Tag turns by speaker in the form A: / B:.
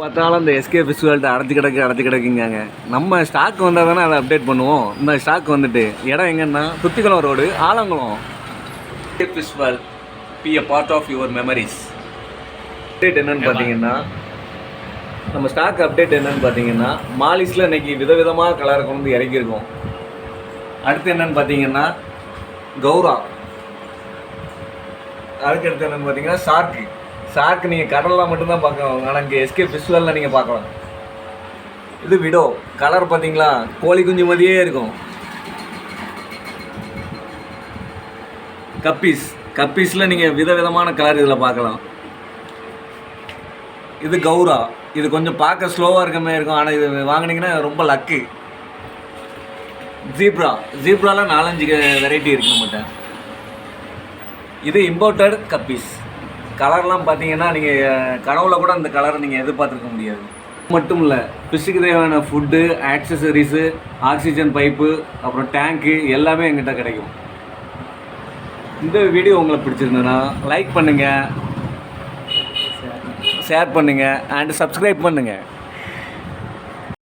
A: பார்த்தாலும் அந்த எஸ்கே ஃபெஸ்டிவல்கிட்ட அடைச்சி கிடக்குங்க. நம்ம ஸ்டாக் வந்தால் தானே அதை அப்டேட் பண்ணுவோம். இந்த ஸ்டாக் வந்துட்டு இடம் எங்கன்னா Thuthikulam road, Alangulam. SK festival be a part of your memories. Update என்னன்னு பார்த்தீங்கன்னா, நம்ம ஸ்டாக் அப்டேட் என்னன்னு பார்த்தீங்கன்னா, மாலிஸில் இன்றைக்கி விதவிதமாக கலரை கொண்டு வந்து இறக்கியிருக்கோம். அடுத்து என்னென்னு பார்த்தீங்கன்னா கௌரா. அதுக்கு அடுத்து என்னென்னு பார்த்தீங்கன்னா ஷார்க்கு நீங்கள் கடலில் மட்டும்தான் பார்க்கலாம். ஆனால் இங்கே எஸ்கே ஃபெஸ்டிவலில் நீங்கள் பார்க்கலாம். இது விடோ. கலர் பார்த்தீங்களா, கோழி குஞ்சு மாதிரியே இருக்கும். கப்பீஸில் நீங்கள் விதவிதமான கலர் இதில் பார்க்கலாம். இது கௌரா. இது கொஞ்சம் பார்க்க ஸ்லோவாக இருக்க மாதிரி இருக்கும், ஆனால் இது வாங்கினீங்கன்னா ரொம்ப லக்கு. ஜீப்ராவில் 4-5 வெரைட்டி இருக்குது நம்மகிட்ட. இது இம்போர்ட்டட் கப்பீஸ். கலர்லாம் பார்த்தீங்கன்னா நீங்கள் கனவுல கூட அந்த கலரை நீங்கள் எதிர்பார்த்துருக்க முடியாது. மட்டும் இல்லை, ஃபிஷ்ஷுக்கு தேவையான ஃபுட்டு, ஆக்சசரிஸு, ஆக்சிஜன் பைப்பு, அப்புறம் டேங்க்கு எல்லாமே எங்கிட்ட கிடைக்கும். இந்த வீடியோ உங்களுக்கு பிடிச்சிருந்ததுன்னா லைக் பண்ணுங்கள், ஷேர் பண்ணுங்கள் அண்ட் சப்ஸ்கிரைப் பண்ணுங்கள்.